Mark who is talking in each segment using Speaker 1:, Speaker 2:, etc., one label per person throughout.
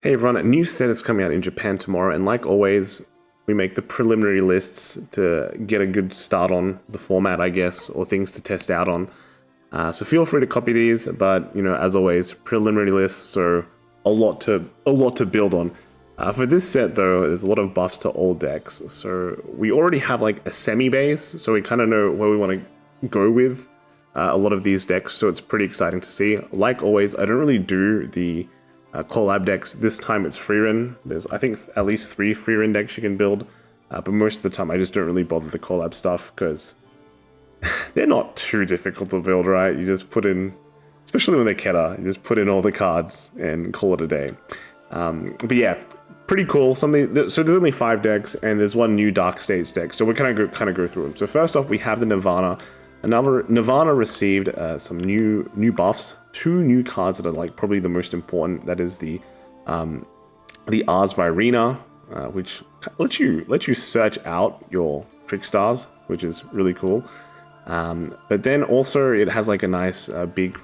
Speaker 1: Hey everyone, a new set is coming out in Japan tomorrow, and like always, we make the preliminary lists to get a good start on the format, I guess, or things to test out on. So feel free to copy these, but as always, preliminary lists, so a lot to build on. For this set though, there's a lot of buffs to all decks. So we already have like a semi-base, so we kind of know where we want to go with a lot of these decks, so it's pretty exciting to see. Like always, I don't really do the collab decks. This time it's free run. There's, I think, at least 3 free run decks you can build, but most of the time I just don't really bother the collab stuff because they're not too difficult to build, right? You just put in, especially when they're Keta, you just put in all the cards and call it a day. But yeah, pretty cool. So there's only 5 decks, and there's one new Dark States deck. So we're kind of go through them. So first off, we have the Nirvana. Nirvana received some new buffs. 2 new cards that are like probably the most important. That is the Ars Virina, which lets you search out your trick stars, which is really cool. But then also it has like a nice big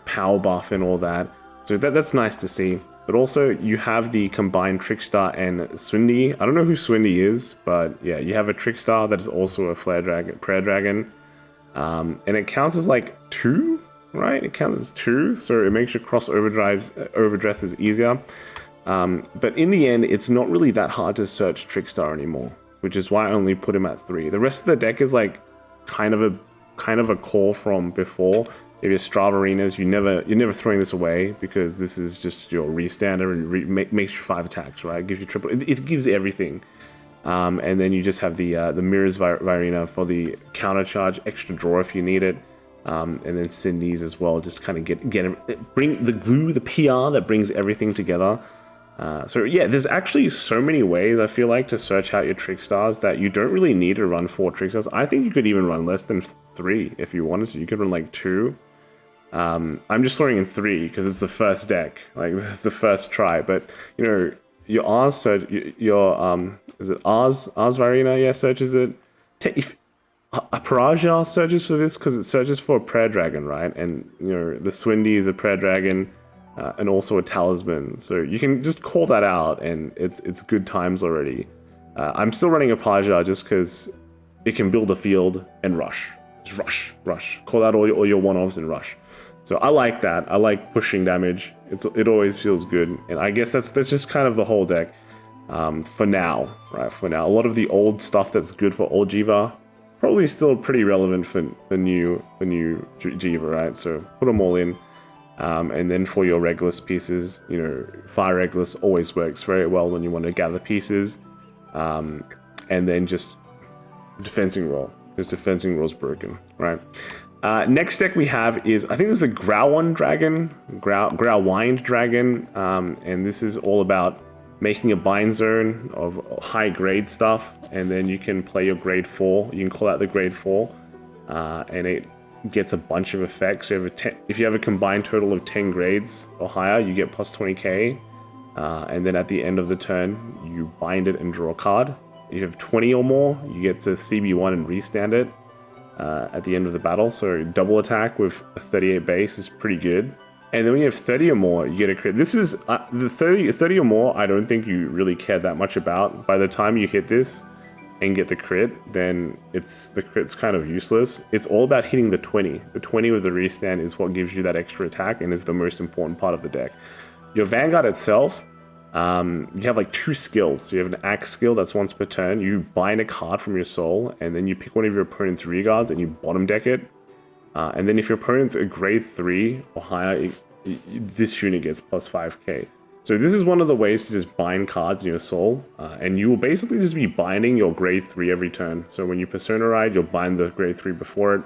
Speaker 1: power buff and all that. So that's nice to see. But also you have the combined Trickstar and Swindy. I don't know who Swindy is, but yeah, you have a Trickstar that is also a prayer dragon. And it counts as like 2, right? It counts as 2, so it makes your cross overdresses easier. But in the end, it's not really that hard to search Trickstar anymore, which is why I only put him at 3. The rest of the deck is like kind of a core from before. If you're Strava Arenas, you're never throwing this away because this is just your restander and makes you 5 attacks, right? It gives you triple. It gives everything. And then you just have the Mirrors Virina for the counter charge, extra draw if you need it, and then Cindy's as well. Just kind of bring the glue, the PR that brings everything together. So yeah, there's actually so many ways I feel like to search out your trick stars that you don't really need to run 4 trick stars. I think you could even run less than 3 if you wanted to. You could run like 2. I'm just throwing in 3 because it's the first deck, like the first try. But your Ars search, is it Ars Virina? Yeah, searches it. If a Paraja searches for this because it searches for a prayer dragon, right? And the Swindy is a prayer dragon, and also a talisman. So you can just call that out, and it's good times already. I'm still running a Paraja just because it can build a field and rush. Just rush. Call out all your one-offs and rush. So I like that. I like pushing damage. It always feels good, and I guess that's just kind of the whole deck for now, right? For now, a lot of the old stuff that's good for old Jiva probably still pretty relevant for new Jiva, right? So put them all in, and then for your Regulus pieces, Fire Regulus always works very well when you want to gather pieces, and then just Defensing Roll, because Defensing Roll is broken, right? Next deck we have is, I think this is the Grauwind Dragon, and this is all about making a bind zone of high grade stuff, and then you can play your grade 4. You can call out the grade 4, and it gets a bunch of effects. So if you have a combined total of 10 grades or higher, you get plus 20k, and then at the end of the turn, you bind it and draw a card. If you have 20 or more, you get to CB1 and restand it at the end of the battle. So double attack with a 38 base is pretty good. And then when you have 30 or more, you get a crit. This is the 30 or more, I don't think you really care that much about. By the time you hit this and get the crit, then the crit's kind of useless. It's all about hitting the 20. The 20 with the restand is what gives you that extra attack and is the most important part of the deck. Your Vanguard itself, you have like 2 skills. So you have an axe skill that's once per turn. You bind a card from your soul, and then you pick one of your opponent's rearguards and you bottom deck it. And then if your opponent's a grade 3 or higher, this unit gets plus 5k. So this is one of the ways to just bind cards in your soul, and you will basically just be binding your grade 3 every turn. So when you Persona Ride, you'll bind the grade 3 before it,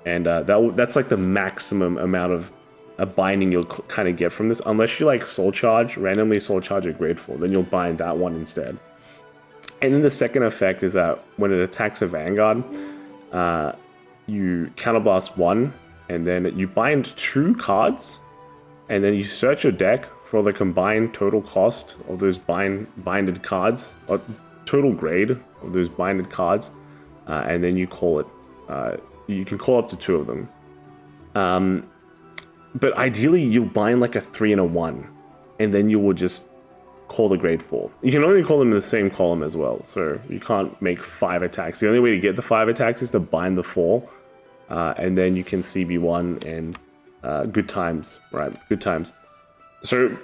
Speaker 1: and that's like the maximum amount of binding you'll kind of get from this, unless you like randomly soul charge a grade 4, then you'll bind that one instead. And then the second effect is that when it attacks a Vanguard, you counterblast 1, and then you bind 2 cards, and then you search your deck for the combined total cost of those binded cards, or total grade of those binded cards, and then you call it. You can call up to 2 of them. But ideally, you'll bind like a 3 and a 1, and then you will just call the grade 4. You can only call them in the same column as well, so you can't make 5 attacks. The only way to get the 5 attacks is to bind the 4, and then you can CB1 and good times, right? Good times. So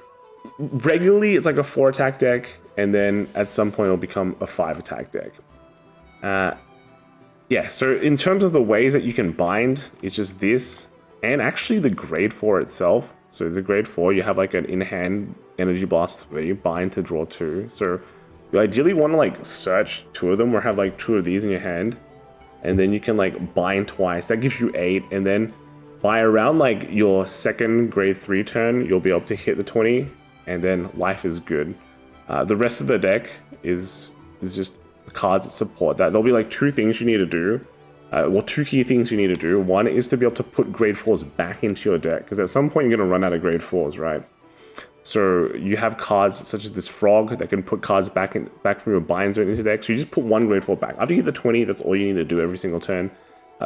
Speaker 1: regularly it's like a 4 attack deck, and then at some point it'll become a 5 attack deck. Yeah, so in terms of the ways that you can bind, it's just this, and actually the grade 4 itself. So the grade 4, you have like an in-hand Energy Blast 3, bind to draw 2. So you ideally want to like search 2 of them, or have like 2 of these in your hand, and then you can like bind twice. That gives you 8, and then by around like your second grade 3 turn, you'll be able to hit the 20, and then life is good. The rest of the deck is just cards that support that. There'll be like 2 things you need to do. Well, 2 key things you need to do. One is to be able to put grade 4s back into your deck, because at some point you're going to run out of grade 4s, right? So you have cards such as this frog that can put cards back from your bind zone into the deck. So you just put 1 grade 4 back. After you hit the 20, that's all you need to do every single turn.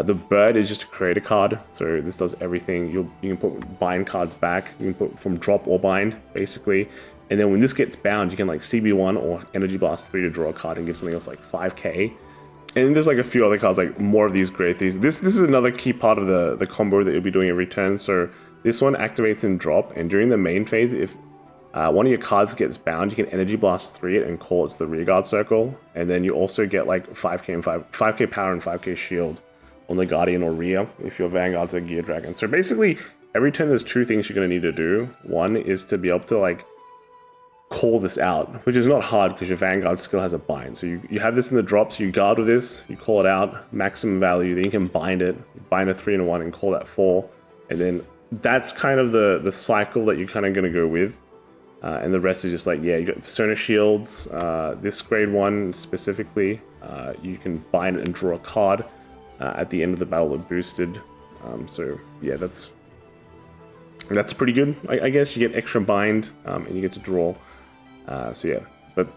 Speaker 1: The bird is just to create a card, so this does everything. You can put bind cards back. You can put from drop or bind, basically. And then when this gets bound, you can like CB1 or Energy Blast 3 to draw a card and give something else like 5k. And there's like a few other cards, like more of these grade 3s. This is another key part of the combo that you'll be doing every turn. So this one activates in drop, and during the main phase, if one of your cards gets bound, you can Energy Blast 3 it and call it to the rearguard circle. And then you also get like 5k power and 5k shield on the Guardian or Rhea if your Vanguard's a Gear Dragon. So basically, every turn there's 2 things you're going to need to do. One is to be able to like call this out, which is not hard because your Vanguard skill has a bind. So you have this in the drop, so you guard with this, you call it out, maximum value, then you can bind it, bind a 3 and a 1 and call that 4. And then that's kind of the cycle that you're kind of going to go with. And the rest is just like, yeah, you got Persona Shields, this grade 1 specifically, you can bind it and draw a card at the end of the battle with boosted. So yeah, that's pretty good. I guess you get extra bind and you get to draw. So yeah, but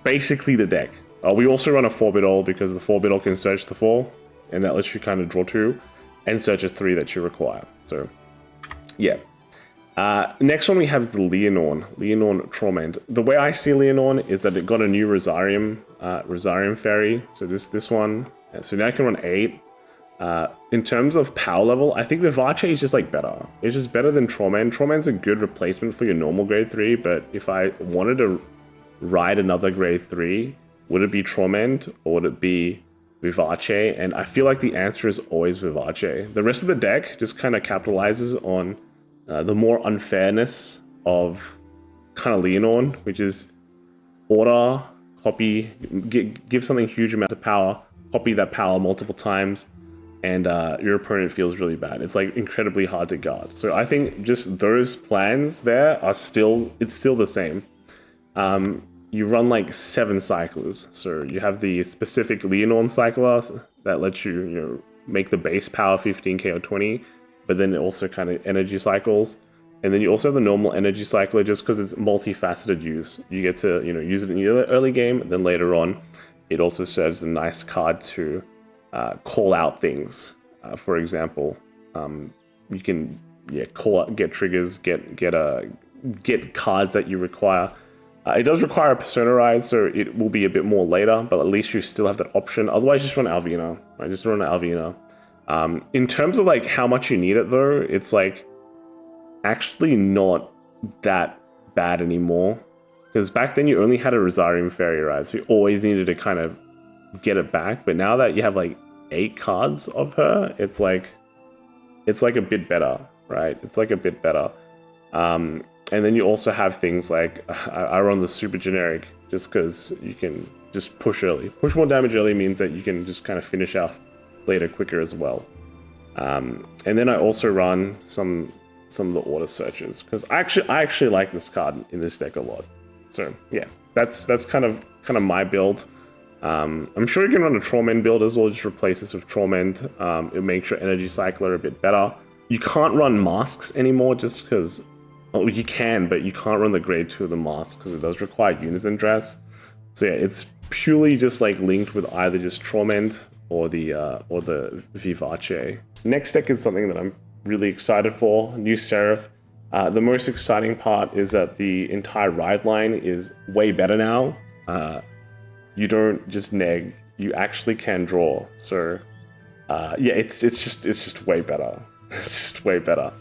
Speaker 1: basically the deck. We also run a 4-bit all because the 4-bit all can search the 4, and that lets you kind of draw 2 and search a 3 that you require. So yeah. Next one we have is the Leonorn Torment. The way I see Leonorn is that it got a new Rosarium Fairy. So this one, so now I can run 8. In terms of power level, I think Vivace is just like better. It's just better than Torment. Torment's a good replacement for your normal grade 3, but if I wanted to ride another grade 3, would it be Torment or would it be Vivace? And I feel like the answer is always Vivace. The rest of the deck just kind of capitalizes on the more unfairness of kind of Leonorn, which is order, copy, give something huge amounts of power, copy that power multiple times, and your opponent feels really bad. It's like incredibly hard to guard. So I think just those plans there are still the same. You run like 7 cyclers. So you have the specific Leonorn cycler that lets you make the base power 15k or 20, but then it also kind of energy cycles. And then you also have the normal energy cycler just because it's multifaceted use. You get to use it in the early game, and then later on, it also serves a nice card to call out things. For example, you can call out, get triggers, get cards that you require. It does require a Persona Rise, so it will be a bit more later, but at least you still have that option. Otherwise, just run Alvina. Right? Just run Alvina. In terms of like how much you need it though, it's like actually not that bad anymore. Because back then you only had a Rosarium Fairy, right? So you always needed to kind of get it back. But now that you have like 8 cards of her, it's like a bit better, right? It's like a bit better. And then you also have things like, I run the super generic just because you can just push early. Push more damage early means that you can just kind of finish off later quicker as well. And then I also run some of the order searches because I actually like this card in this deck a lot. So yeah, that's kind of my build. I'm sure you can run a Torment build as well. Just replace this with Torment. It makes your energy cycler a bit better. You can't run masks anymore just because, well, you can, but you can't run the grade 2 of the mask because it does require Unison Dress. So yeah, it's purely just like linked with either just Torment or the Vivace. Next deck is something that I'm really excited for. New Seraph. The most exciting part is that the entire ride line is way better now. You don't just neg, you actually can draw. So yeah, it's just way better. It's just way better.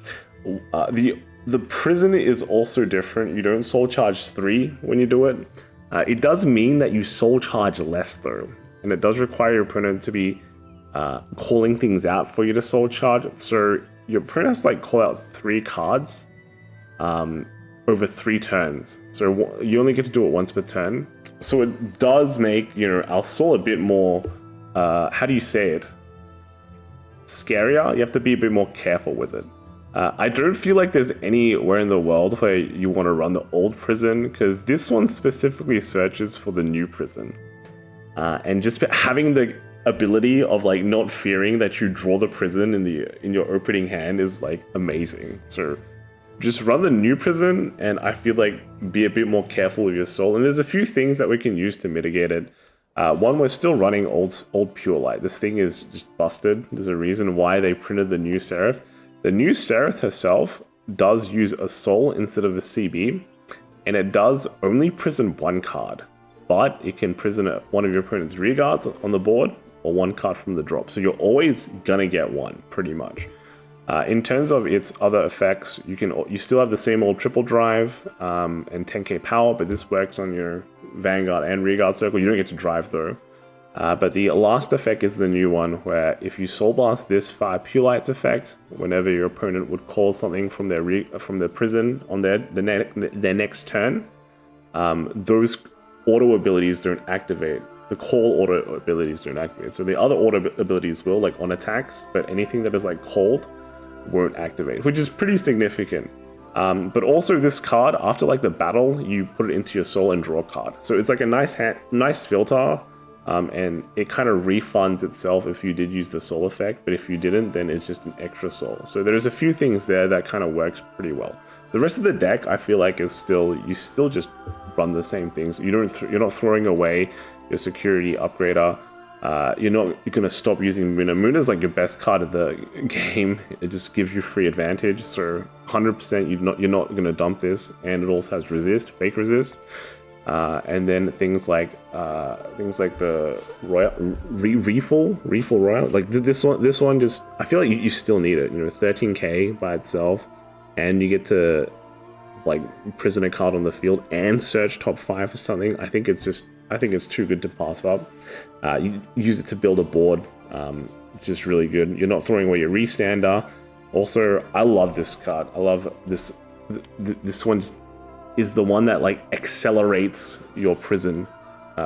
Speaker 1: The prison is also different. You don't soul charge 3 when you do it. It does mean that you soul charge less though, and it does require your opponent to be calling things out for you to soul charge. So your opponent has to like call out 3 cards over 3 turns. So you only get to do it once per turn. So it does make, you know, our soul a bit more, how do you say it? Scarier? You have to be a bit more careful with it. I don't feel like there's anywhere in the world where you want to run the old prison, because this one specifically searches for the new prison. And just having the ability of like not fearing that you draw the prison in your opening hand is like amazing. So just run the new prison, and I feel like be a bit more careful with your soul. And there's a few things that we can use to mitigate it. One, we're still running old Pure Light. This thing is just busted. There's a reason why they printed the new Seraph. The new Seraph herself does use a soul instead of a CB, and it does only prison 1 card, but it can prison one of your opponent's rear guards on the board or 1 card from the drop. So you're always gonna get 1, pretty much. In terms of its other effects, you still have the same old triple drive and 10k power, but this works on your Vanguard and Rearguard circle. You don't get to drive though. But the last effect is the new one, where if you Soul Blast this Fire Pure Light's effect, whenever your opponent would call something from their prison on their next turn, those auto abilities don't activate. The call auto abilities don't activate. So the other auto abilities will, like on attacks, but anything that is like called won't activate, which is pretty significant. But also this card, after like the battle, you put it into your soul and draw a card. So it's like a nice filter. And it kind of refunds itself if you did use the soul effect, but if you didn't, then it's just an extra soul. So there's a few things there that kind of works pretty well. The rest of the deck, I feel like, is you still just run the same things. You're not throwing away your security upgrader. You're gonna stop using Muna. Muna's like your best card of the game. It just gives you free advantage. So 100% you're not gonna dump this, and it also has resist, fake resist. And then things like the refill royal, like this one just, I feel like you still need it. 13k by itself, and you get to like prison a card on the field and search top 5 or something. I think it's too good to pass up. You use it to build a board. It's just really good. You're not throwing away your restander. Also, I love this card. I love this. This one is the one that like accelerates your prison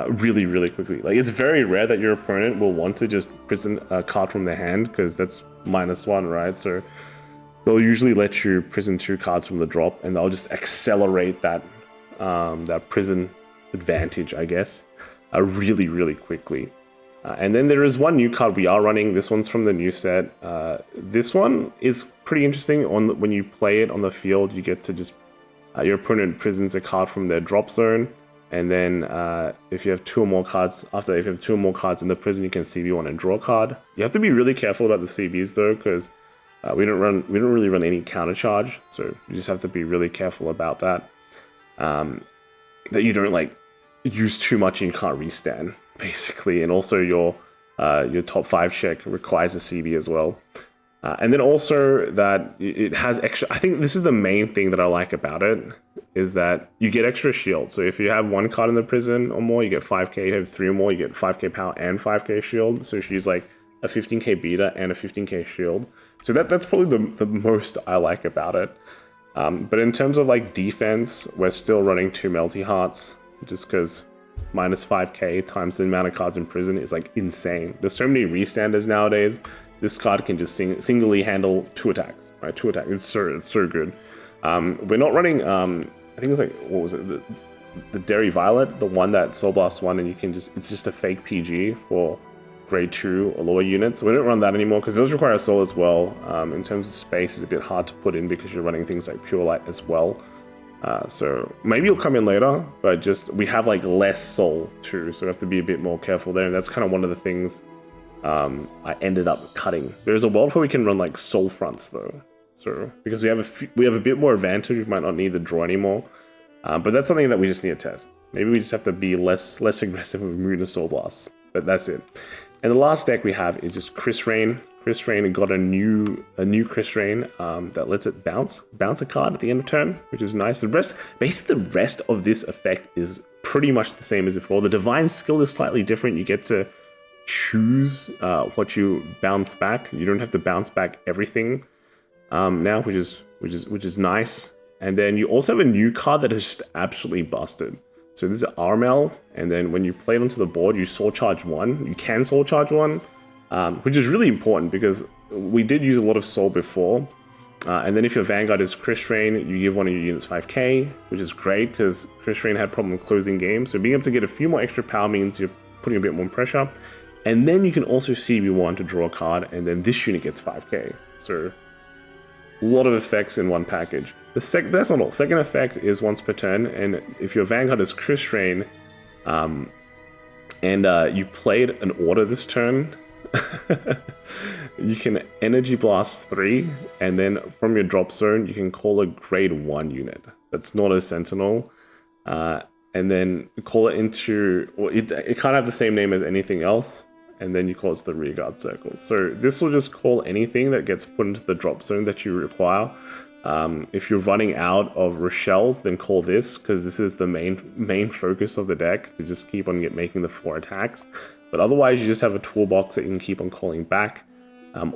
Speaker 1: really, really quickly. Like, it's very rare that your opponent will want to just prison a card from their hand, because that's -1, right? So they'll usually let you prison 2 cards from the drop, and they'll just accelerate that prison advantage, I guess, really, really quickly. And then there is one new card we are running. This one's from the new set. This one is pretty interesting. When you play it on the field, you get to just your opponent prisons a card from their drop zone, and then if you have 2 or more cards in the prison, you can CB one and draw a card. You have to be really careful about the CBs though, because we don't really run any counter charge, so you just have to be really careful about that. That you don't like use too much and you can't restand, basically. And also your top 5 check requires a CB as well. And then also that it has extra, I think this is the main thing that I like about it, is that you get extra shield. So if you have 1 card in the prison or more, you get 5k. You have 3 or more, you get 5k power and 5k shield. So she's like a 15k beta and a 15k shield. So that's probably the most I like about it. But in terms of like defense, we're still running 2 Melty Hearts, just because -5k times the amount of cards in prison is like insane. There's so many restanders nowadays. This card can just singly handle 2 attacks, right? 2 attacks. It's so good. We're not running. I think it's like, what was it? The Dairy Violet, the one that Soul Blast 1, and it's just a fake PG for grade 2 or lower units. We don't run that anymore because those require soul as well. In terms of space, it's a bit hard to put in because you're running things like Pure Light as well. So maybe it'll come in later, but just we have like less soul too, so we have to be a bit more careful there. And that's kind of one of the things I ended up cutting. There's a world where we can run like soul fronts though. So because we have a bit more advantage, we might not need the draw anymore. But that's something that we just need to test. Maybe we just have to be less aggressive with Moon and Soul Blast. But that's it. And the last deck we have is just Chris Rain. Chris Rain got a new Chris Rain that lets it bounce a card at the end of turn, which is nice. Basically the rest of this effect is pretty much the same as before. The Divine Skill is slightly different. You get to choose what you bounce back. You don't have to bounce back everything now, which is nice. And then you also have a new card that is just absolutely busted. So this is Armel, and then when you play it onto the board, you Soul Charge 1. You can Soul Charge 1, which is really important because we did use a lot of Soul before. And then if your Vanguard is Chris Rain, you give one of your units 5k, which is great because Chris Rain had problem closing games. So being able to get a few more extra power means you're putting a bit more pressure. And then you can also CB1 to draw a card, and then this unit gets 5k. So a lot of effects in one package. That's not all. Second effect is once per turn, and if your Vanguard is Chris Rain, and you played an order this turn, you can Energy Blast 3, and then from your drop zone, you can call a grade 1 unit. That's not a Sentinel, and then call it into, well, it can't have the same name as anything else, and then you call it the Rearguard Circle. So this will just call anything that gets put into the drop zone that you require. If you're running out of Rochelle's, then call this, because this is the main focus of the deck, to just keep on making the 4 attacks. But otherwise, you just have a toolbox that you can keep on calling back.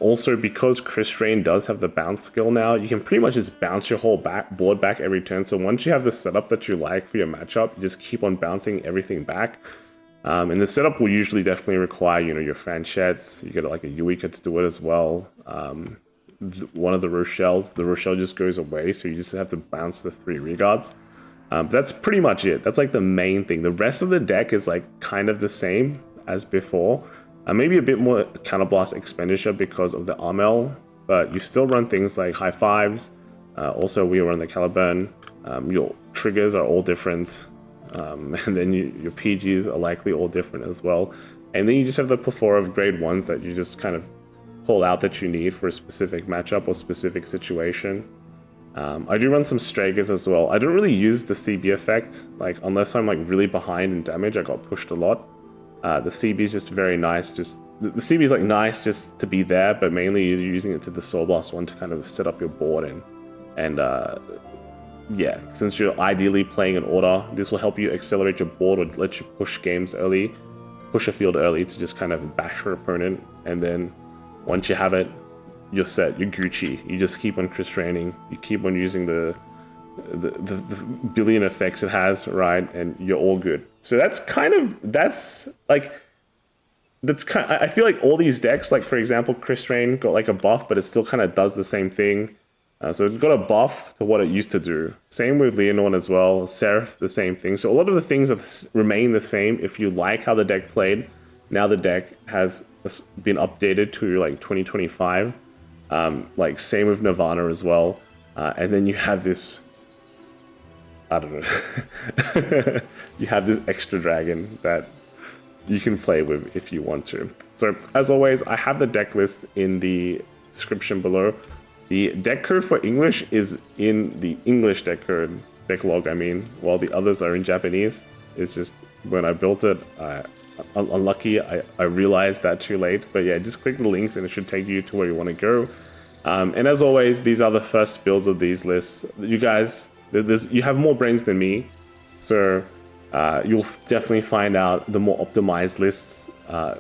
Speaker 1: Also, because Chris Rain does have the bounce skill now, you can pretty much just bounce your whole board back every turn. So once you have the setup that you like for your matchup, you just keep on bouncing everything back. And the setup will usually definitely require, your Fanchettes. You get like a Eureka to do it as well. One of the Rochelle just goes away, so you just have to bounce the 3 Rearguards. That's pretty much it. That's like the main thing. The rest of the deck is like kind of the same as before. Maybe a bit more counterblast expenditure because of the Armel, but you still run things like High Fives. Also, we run the Caliburn. Your triggers are all different. And then your PGs are likely all different as well. And then you just have the plethora of grade 1s that you just kind of pull out that you need for a specific matchup or specific situation. I do run some Stragers as well. I don't really use the CB effect, like unless I'm like really behind in damage. I got pushed a lot. The CB is just very nice. Just the CB is like nice just to be there, but mainly you're using it to the Soul Blast 1 to kind of set up your board in. And yeah, since you're ideally playing an order, this will help you accelerate your board or let you push games early, push a field early to just kind of bash your opponent. And then once you have it, you're set, you're Gucci. You just keep on Chris Raining, you keep on using the billion effects it has, right? And you're all good. So I feel like all these decks, like for example, Chris Rain got like a buff, but it still kind of does the same thing. So it's got a buff to what it used to do. Same with Leonorn as well. Seraph, the same thing. So a lot of the things have remained the same. If you like how the deck played, now the deck has been updated to like 2025. Like same with Nirvana as well. And then you have this, I don't know, you have this extra dragon that you can play with if you want to. So as always, I have the deck list in the description below. The deck code for English is in the English deck code, deck log I mean, while the others are in Japanese. It's just when I built it, unlucky, I realized that too late. But yeah, just click the links and it should take you to where you want to go. And as always, these are the first builds of these lists. You guys, you have more brains than me, so you'll definitely find out the more optimized lists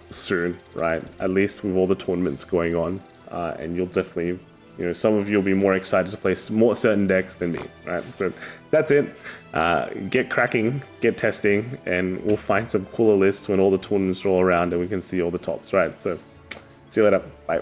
Speaker 1: soon, right? At least with all the tournaments going on, and you'll definitely, some of you will be more excited to play more certain decks than me, right? So that's it. Get cracking, get testing, and we'll find some cooler lists when all the tournaments roll around and we can see all the tops, right? So see you later. Bye.